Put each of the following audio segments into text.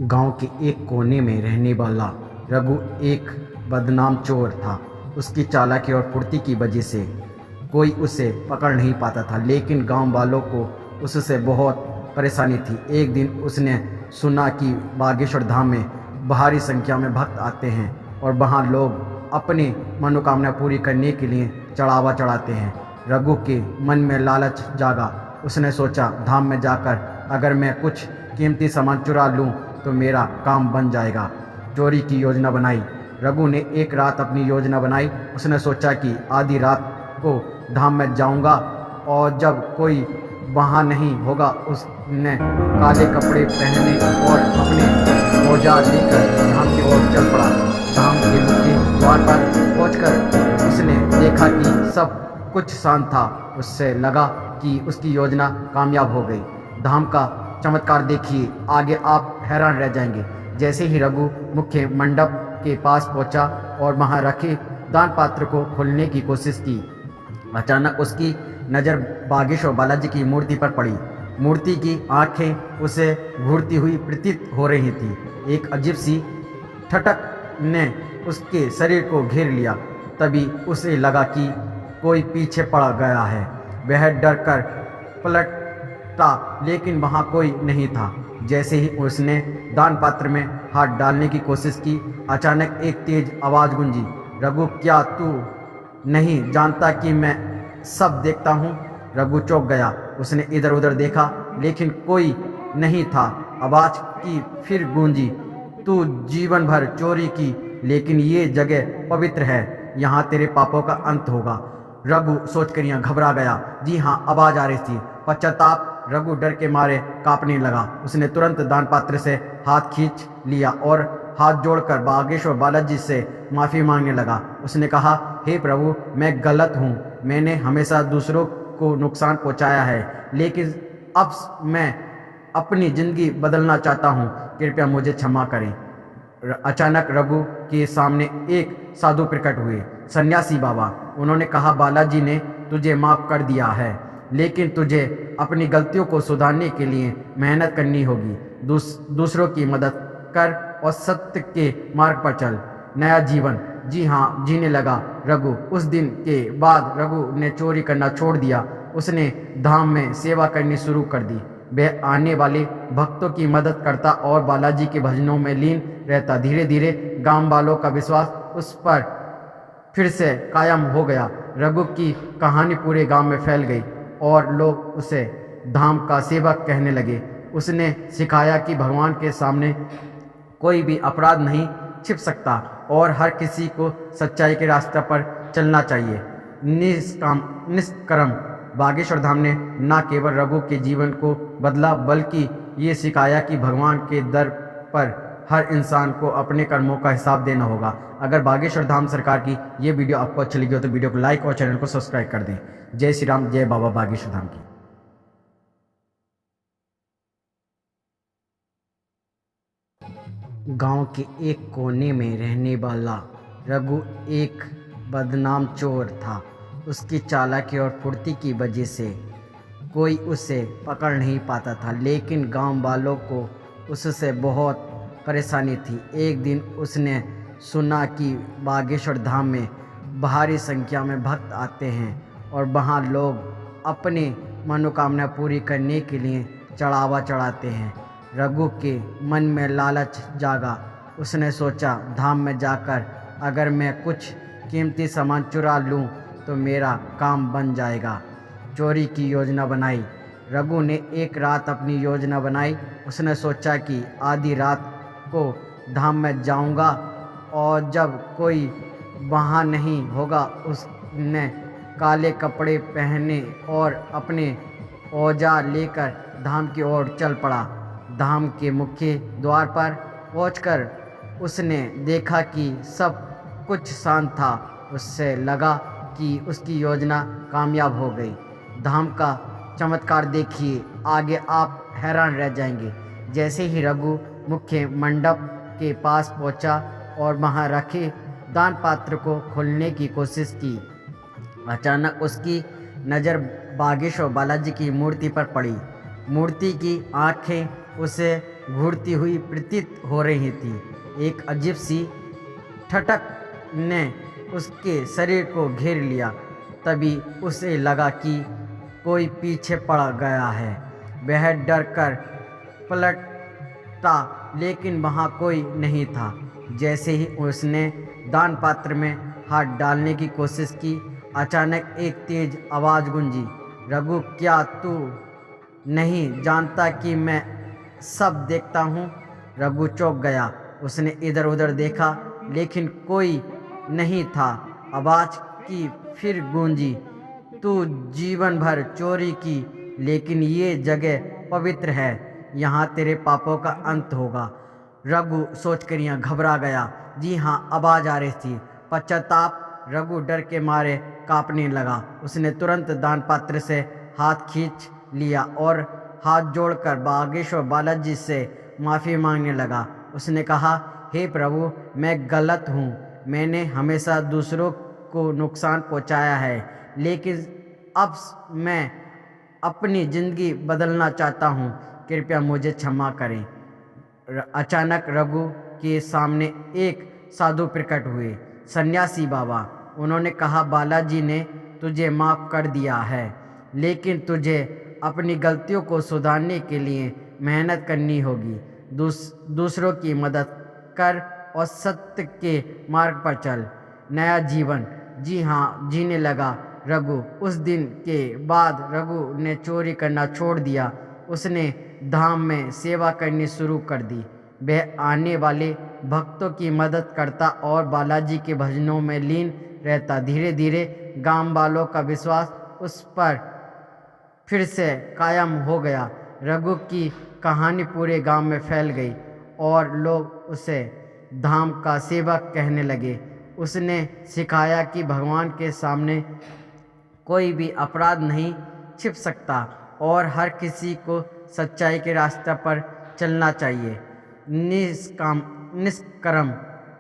गांव के एक कोने में रहने वाला रघु एक बदनाम चोर था। उसकी चालाकी और फुर्ती की वजह से कोई उसे पकड़ नहीं पाता था, लेकिन गांव वालों को उससे बहुत परेशानी थी। एक दिन उसने सुना कि बागेश्वर धाम में भारी संख्या में भक्त आते हैं और वहां लोग अपनी मनोकामना पूरी करने के लिए चढ़ावा चढ़ाते हैं। रघु के मन में लालच जागा। उसने सोचा, धाम में जाकर अगर मैं कुछ कीमती सामान चुरा लूं तो मेरा काम बन जाएगा। चोरी की योजना बनाई। रघु ने एक रात अपनी योजना बनाई। उसने सोचा कि आधी रात को धाम में जाऊंगा और जब कोई वहां नहीं होगा उसने काले कपड़े पहने और अपने औजार लेकर धाम की ओर चल पड़ा। धाम के मुख्य द्वार पर पहुंचकर उसने देखा कि सब कुछ शांत था। उससे लगा कि उसकी योजना कामयाब हो गई। धाम का चमत्कार देखिए, आगे आप हैरान रह जाएंगे। जैसे ही रघु मुख्य मंडप के पास पहुंचा और वहां रखे दान पात्र को खोलने की कोशिश की, अचानक उसकी नज़र बागेश्वर बालाजी की मूर्ति पर पड़ी। मूर्ति की आंखें उसे घूरती हुई प्रतीत हो रही थी। एक अजीब सी ठटक ने उसके शरीर को घेर लिया। तभी उसे लगा कि कोई पीछे पड़ गया है। वह डर कर पलटा, लेकिन वहाँ कोई नहीं था। जैसे ही उसने दान पात्र में हाथ डालने की कोशिश की, अचानक एक तेज आवाज़ गूंजी, रघु, क्या तू नहीं जानता कि मैं सब देखता हूँ? रघु चौंक गया। उसने इधर उधर देखा, लेकिन कोई नहीं था। आवाज़ की फिर गूंजी, तू जीवन भर चोरी की, लेकिन ये जगह पवित्र है, यहाँ तेरे पापों का अंत होगा। रघु सोचकर यहाँ घबरा गया। जी हाँ, आवाज़ आ रही थी, पश्चाताप। रघु डर के मारे कांपने लगा। उसने तुरंत दान पात्र से हाथ खींच लिया और हाथ जोड़कर बागेश्वर बालाजी से माफ़ी मांगने लगा। उसने कहा, हे प्रभु, मैं गलत हूँ। मैंने हमेशा दूसरों को नुकसान पहुँचाया है, लेकिन अब मैं अपनी ज़िंदगी बदलना चाहता हूँ। कृपया मुझे क्षमा करें। अचानक रघु के सामने एक साधु प्रकट हुए, सन्यासी बाबा। उन्होंने कहा, बालाजी ने तुझे माफ़ कर दिया है, लेकिन तुझे अपनी गलतियों को सुधारने के लिए मेहनत करनी होगी। दूसरों की मदद कर और सत्य के मार्ग पर चल। नया जीवन जी हाँ जीने लगा रघु। उस दिन के बाद रघु ने चोरी करना छोड़ दिया। उसने धाम में सेवा करनी शुरू कर दी। वह आने वाले भक्तों की मदद करता और बालाजी के भजनों में लीन रहता। धीरे धीरे गांव वालों का विश्वास उस पर फिर से कायम हो गया। रघु की कहानी पूरे गांव में फैल गई और लोग उसे धाम का सेवक कहने लगे। उसने सिखाया कि भगवान के सामने कोई भी अपराध नहीं छिप सकता और हर किसी को सच्चाई के रास्ते पर चलना चाहिए। निष्कर्म बागेश्वर धाम ने न केवल रघु के जीवन को बदला, बल्कि ये सिखाया कि भगवान के दर पर हर इंसान को अपने कर्मों का हिसाब देना होगा। अगर बागेश्वर धाम सरकार की ये वीडियो आपको अच्छी लगी हो तो वीडियो को लाइक और चैनल को सब्सक्राइब कर दें। जय श्री राम, जय बाबा बागेश्वर धाम की। गांव के एक कोने में रहने वाला रघु एक बदनाम चोर था। उसकी चालाकी और फुर्ती की वजह से कोई उसे पकड़ नहीं पाता था, लेकिन गांव वालों को उससे बहुत परेशानी थी। एक दिन उसने सुना कि बागेश्वर धाम में भारी संख्या में भक्त आते हैं और वहाँ लोग अपनी मनोकामना पूरी करने के लिए चढ़ावा चढ़ाते हैं। रघु के मन में लालच जागा। उसने सोचा, धाम में जाकर अगर मैं कुछ कीमती सामान चुरा लूं तो मेरा काम बन जाएगा। चोरी की योजना बनाई। रघु ने एक रात अपनी योजना बनाई। उसने सोचा कि आधी रात को धाम में जाऊंगा और जब कोई वहाँ नहीं होगा उसने काले कपड़े पहने और अपने औजार लेकर धाम की ओर चल पड़ा। धाम के मुख्य द्वार पर पहुंचकर उसने देखा कि सब कुछ शांत था। उससे लगा कि उसकी योजना कामयाब हो गई। धाम का चमत्कार देखिए, आगे आप हैरान रह जाएंगे। जैसे ही रघु मुख्य मंडप के पास पहुंचा और वहां रखे दान पात्र को खोलने की कोशिश की, अचानक उसकी नज़र बागेश्वर बालाजी की मूर्ति पर पड़ी। मूर्ति की आंखें उसे घूरती हुई प्रतीत हो रही थी। एक अजीब सी ठटक ने उसके शरीर को घेर लिया। तभी उसे लगा कि कोई पीछे पड़ गया है। वह डर कर पलटा, लेकिन वहाँ कोई नहीं था। जैसे ही उसने दान पात्र में हाथ डालने की कोशिश की, अचानक एक तेज आवाज़ गूंजी, रघु, क्या तू नहीं जानता कि मैं सब देखता हूँ? रघु चौंक गया। उसने इधर उधर देखा, लेकिन कोई नहीं था। आवाज़ की फिर गूंजी, तू जीवन भर चोरी की, लेकिन ये जगह पवित्र है, यहाँ तेरे पापों का अंत होगा। रघु सोचकर यहाँ घबरा गया। जी हाँ, आवाज़ आ रही थी, पश्चाताप। रघु डर के मारे कांपने लगा। उसने तुरंत दान पात्र से हाथ खींच लिया और हाथ जोड़कर बागेश्वर बालाजी से माफ़ी मांगने लगा। उसने कहा, हे प्रभु, मैं गलत हूँ। मैंने हमेशा दूसरों को नुकसान पहुँचाया है, लेकिन अब मैं अपनी ज़िंदगी बदलना चाहता हूँ। कृपया मुझे क्षमा करें। अचानक रघु के सामने एक साधु प्रकट हुए, सन्यासी बाबा। उन्होंने कहा, बालाजी ने तुझे माफ़ कर दिया है, लेकिन तुझे अपनी गलतियों को सुधारने के लिए मेहनत करनी होगी। दूसरों की मदद कर और सत्य के मार्ग पर चल। नया जीवन जी हाँ जीने लगा रघु। उस दिन के बाद रघु ने चोरी करना छोड़ दिया। उसने धाम में सेवा करनी शुरू कर दी। वह आने वाले भक्तों की मदद करता और बालाजी के भजनों में लीन रहता। धीरे धीरे गांव वालों का विश्वास उस पर फिर से कायम हो गया। रघु की कहानी पूरे गांव में फैल गई और लोग उसे धाम का सेवक कहने लगे। उसने सिखाया कि भगवान के सामने कोई भी अपराध नहीं छिप सकता और हर किसी को सच्चाई के रास्ते पर चलना चाहिए। निष्कर्म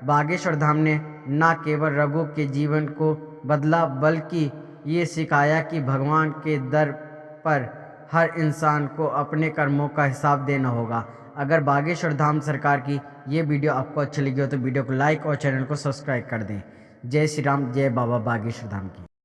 बागेश्वर धाम ने न केवल रघु के जीवन को बदला, बल्कि ये सिखाया कि भगवान के दर पर हर इंसान को अपने कर्मों का हिसाब देना होगा। अगर बागेश्वर धाम सरकार की ये वीडियो आपको अच्छी लगी हो तो वीडियो को लाइक और चैनल को सब्सक्राइब कर दें। जय श्री राम, जय बाबा बागेश्वर धाम की।